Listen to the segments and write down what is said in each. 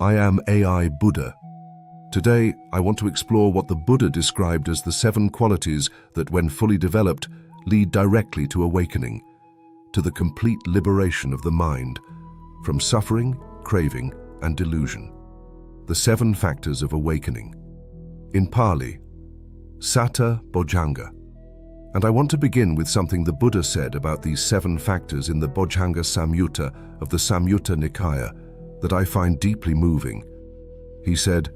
I am AI Buddha. Today, I want to explore what the Buddha described as the 7 qualities that, when fully developed, lead directly to awakening, to the complete liberation of the mind, from suffering, craving, and delusion. The 7 factors of awakening. In Pali, Satta Bojjhanga. And I want to begin with something the Buddha said about these 7 factors in the Bojjhanga Samyutta of the Samyutta Nikaya that I find deeply moving. He said,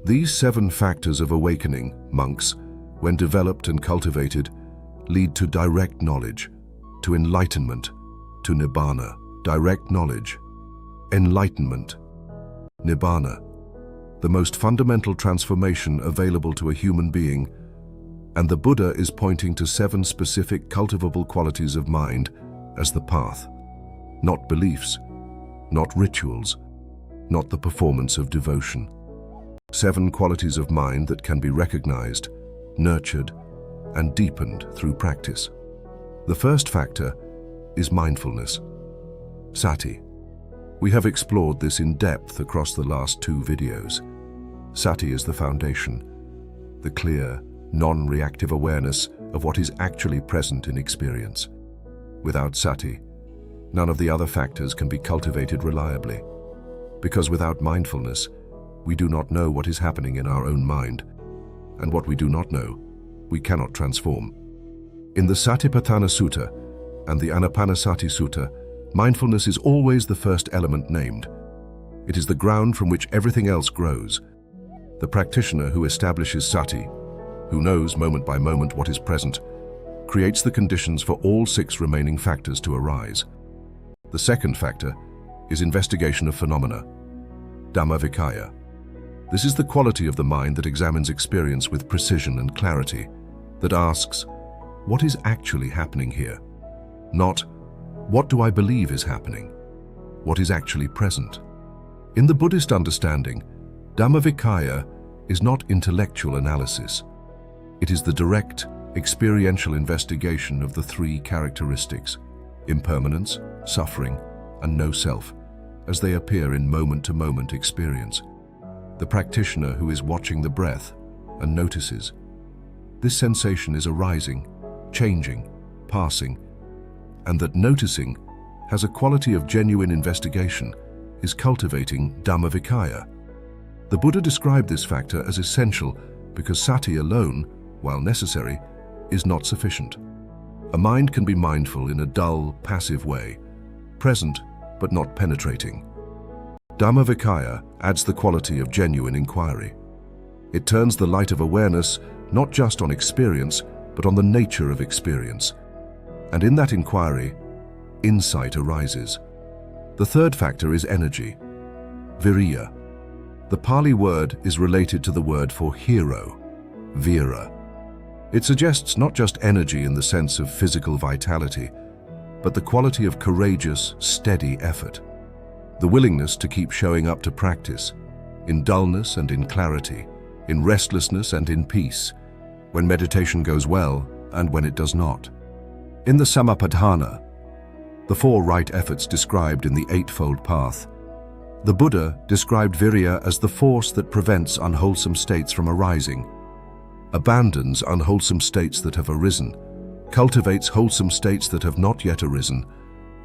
"These 7 factors of awakening, monks, when developed and cultivated, lead to direct knowledge, to enlightenment, to nibbana." Direct knowledge, enlightenment, nibbana, the most fundamental transformation available to a human being, and the Buddha is pointing to 7 specific cultivable qualities of mind as the path, not beliefs, not rituals, not the performance of devotion. 7 qualities of mind that can be recognized, nurtured, and deepened through practice. The first factor is mindfulness, Sati. We have explored this in depth across the last 2 videos. Sati is the foundation, the clear, non-reactive awareness of what is actually present in experience. Without Sati, none of the other factors can be cultivated reliably. Because without mindfulness, we do not know what is happening in our own mind, and what we do not know, we cannot transform. In the Satipatthana Sutta and the Anapanasati Sutta, mindfulness is always the first element named. It is the ground from which everything else grows. The practitioner who establishes Sati, who knows moment by moment what is present, creates the conditions for all 6 remaining factors to arise. The second factor is investigation of phenomena, Dhammavicaya. This is the quality of the mind that examines experience with precision and clarity, that asks, what is actually happening here? Not, what do I believe is happening? What is actually present? In the Buddhist understanding, Dhammavicaya is not intellectual analysis. It is the direct, experiential investigation of the 3 characteristics, impermanence, suffering, and no self, as they appear in moment-to-moment experience. The practitioner who is watching the breath and notices, this sensation is arising, changing, passing, and that noticing has a quality of genuine investigation, is cultivating Dhammavicaya. The Buddha described this factor as essential because Sati alone, while necessary, is not sufficient. A mind can be mindful in a dull, passive way, present but not penetrating. Dhammavicaya adds the quality of genuine inquiry. It turns the light of awareness not just on experience, but on the nature of experience. And in that inquiry, insight arises. The third factor is energy, Viriya. The Pali word is related to the word for hero, Vira. It suggests not just energy in the sense of physical vitality, but the quality of courageous, steady effort. The willingness to keep showing up to practice, in dullness and in clarity, in restlessness and in peace, when meditation goes well and when it does not. In the Samapatthana, the 4 right efforts described in the Eightfold Path, the Buddha described Viriya as the force that prevents unwholesome states from arising, abandons unwholesome states that have arisen, cultivates wholesome states that have not yet arisen,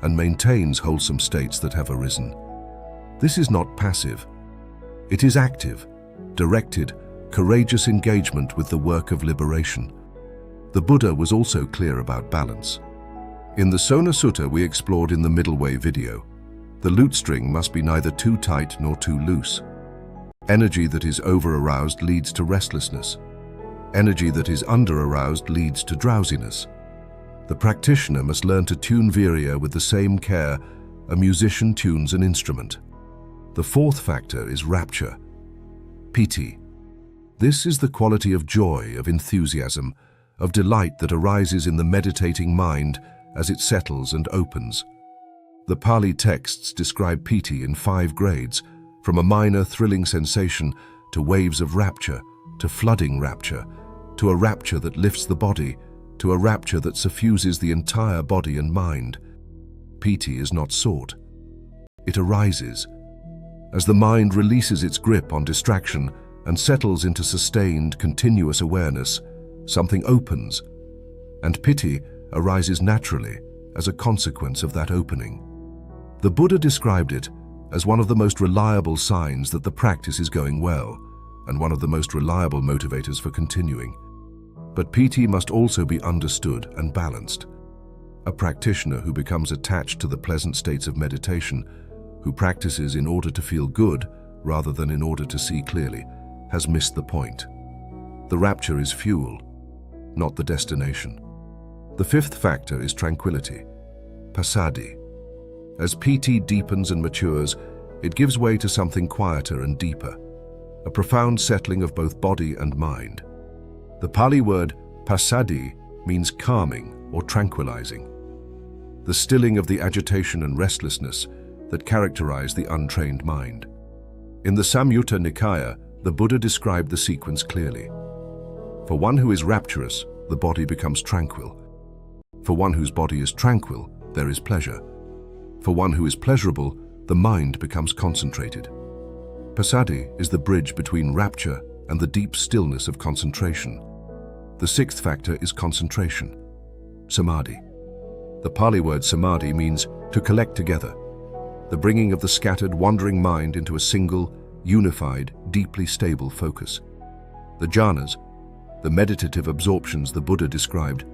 and maintains wholesome states that have arisen. This is not passive. It is active, directed, courageous engagement with the work of liberation. The Buddha was also clear about balance. In the Sona Sutta we explored in the Middle Way video, the lute string must be neither too tight nor too loose. Energy that is over-aroused leads to restlessness. Energy that is under-aroused leads to drowsiness. The practitioner must learn to tune Viriya with the same care a musician tunes an instrument. The fourth factor is rapture, Pīti. This is the quality of joy, of enthusiasm, of delight that arises in the meditating mind as it settles and opens. The Pali texts describe Pīti in 5 grades, from a minor thrilling sensation to waves of rapture, to flooding rapture, to a rapture that lifts the body, to a rapture that suffuses the entire body and mind. Pīti is not sought. It arises. As the mind releases its grip on distraction and settles into sustained, continuous awareness, something opens, and Pīti arises naturally as a consequence of that opening. The Buddha described it as one of the most reliable signs that the practice is going well, and one of the most reliable motivators for continuing. But Pīti must also be understood and balanced. A practitioner who becomes attached to the pleasant states of meditation, who practices in order to feel good rather than in order to see clearly, has missed the point. The rapture is fuel, not the destination. The fifth factor is tranquility, Passaddhi. As Pīti deepens and matures, it gives way to something quieter and deeper, a profound settling of both body and mind. The Pali word Passaddhi means calming or tranquilizing, the stilling of the agitation and restlessness that characterize the untrained mind. In the Samyutta Nikaya, the Buddha described the sequence clearly. For one who is rapturous, the body becomes tranquil. For one whose body is tranquil, there is pleasure. For one who is pleasurable, the mind becomes concentrated. Passaddhi is the bridge between rapture and the deep stillness of concentration. The sixth factor is concentration, Samādhi. The Pali word Samādhi means to collect together, the bringing of the scattered, wandering mind into a single, unified, deeply stable focus. The jhanas, the meditative absorptions the Buddha described,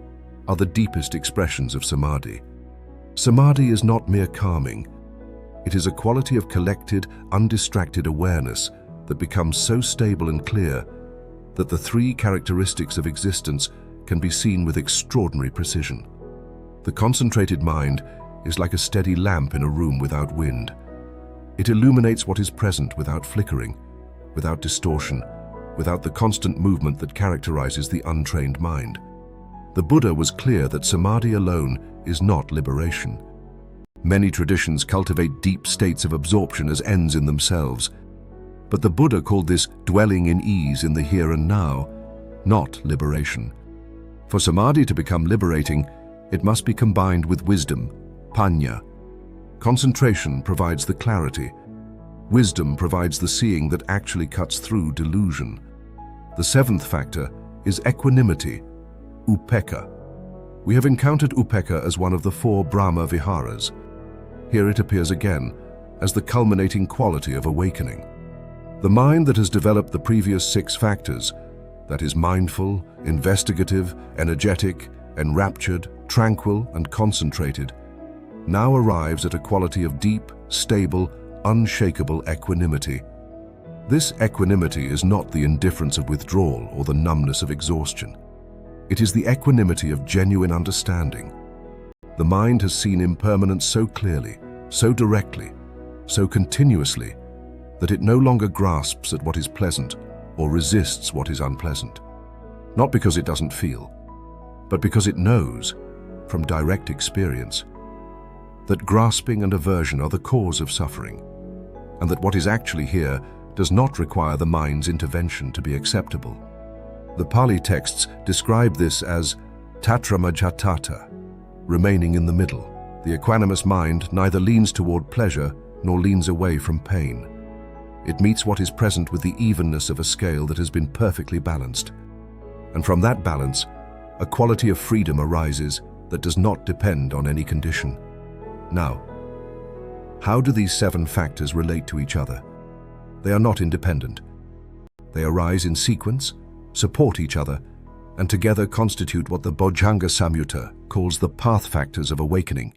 are the deepest expressions of Samādhi. Samādhi is not mere calming. It is a quality of collected, undistracted awareness that becomes so stable and clear that the three characteristics of existence can be seen with extraordinary precision. The concentrated mind is like a steady lamp in a room without wind. It illuminates what is present without flickering, without distortion, without the constant movement that characterizes the untrained mind. The Buddha was clear that Samādhi alone is not liberation. Many traditions cultivate deep states of absorption as ends in themselves, but the Buddha called this dwelling in ease in the here and now, not liberation. For Samādhi to become liberating, it must be combined with wisdom, paññā. Concentration provides the clarity. Wisdom provides the seeing that actually cuts through delusion. The seventh factor is equanimity, Upekkhā. We have encountered Upekkhā as one of the four Brahma Viharas. Here it appears again as the culminating quality of awakening. The mind that has developed the previous six factors, that is mindful, investigative, energetic, enraptured, tranquil, and concentrated, now arrives at a quality of deep, stable, unshakable equanimity. This equanimity is not the indifference of withdrawal or the numbness of exhaustion. It is the equanimity of genuine understanding. The mind has seen impermanence so clearly, so directly, so continuously, that it no longer grasps at what is pleasant or resists what is unpleasant. Not because it doesn't feel, but because it knows, from direct experience, that grasping and aversion are the cause of suffering, and that what is actually here does not require the mind's intervention to be acceptable. The Pali texts describe this as tatramajhatata, remaining in the middle. The equanimous mind neither leans toward pleasure nor leans away from pain. It meets what is present with the evenness of a scale that has been perfectly balanced. And from that balance, a quality of freedom arises that does not depend on any condition. Now, how do these seven factors relate to each other? They are not independent. They arise in sequence, support each other, and together constitute what the Bojjhanga Samyutta calls the path factors of awakening,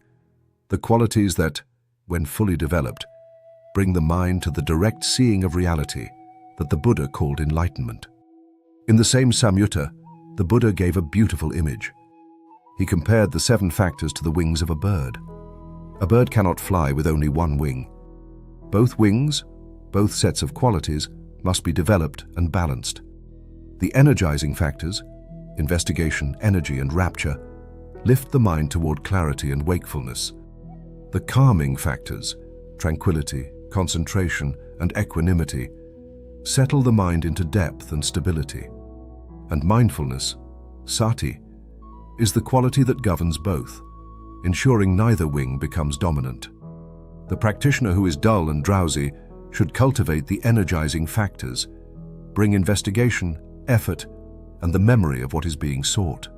the qualities that, when fully developed, bring the mind to the direct seeing of reality that the Buddha called enlightenment. In the same Samyutta, the Buddha gave a beautiful image. He compared the seven factors to the wings of a bird. A bird cannot fly with only one wing. Both wings, both sets of qualities, must be developed and balanced. The energizing factors, investigation, energy, and rapture, lift the mind toward clarity and wakefulness. The calming factors, tranquility, concentration, and equanimity, settle the mind into depth and stability. And mindfulness, Sati, is the quality that governs both, ensuring neither wing becomes dominant. The practitioner who is dull and drowsy should cultivate the energizing factors, bring investigation, effort, and the memory of what is being sought.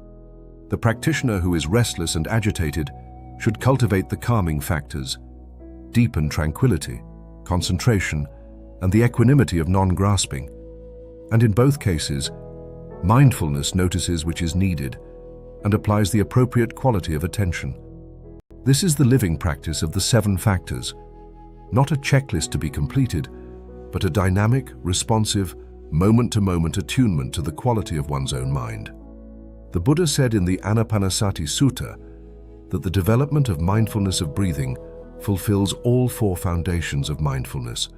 The practitioner who is restless and agitated should cultivate the calming factors, deepen tranquility, concentration, and the equanimity of non-grasping. And in both cases, mindfulness notices which is needed and applies the appropriate quality of attention. This is the living practice of the 7 factors, not a checklist to be completed, but a dynamic, responsive, moment-to-moment attunement to the quality of one's own mind. The Buddha said in the Anapanasati Sutta that the development of mindfulness of breathing fulfills all 4 foundations of mindfulness,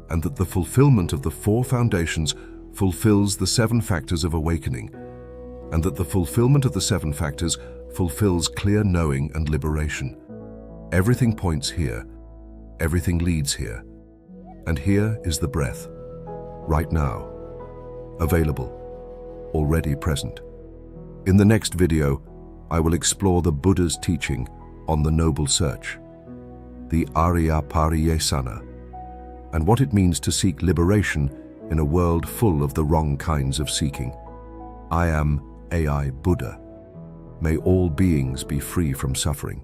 and that the fulfillment of the 4 foundations fulfills the 7 factors of awakening, and that the fulfillment of the 7 factors fulfills clear knowing and liberation. Everything points here, everything leads here, and here is the breath, right now, available, already present. In the next video, I will explore the Buddha's teaching on the noble search, the Arya Pariyesana, and what it means to seek liberation in a world full of the wrong kinds of seeking. I am AI Buddha. May all beings be free from suffering.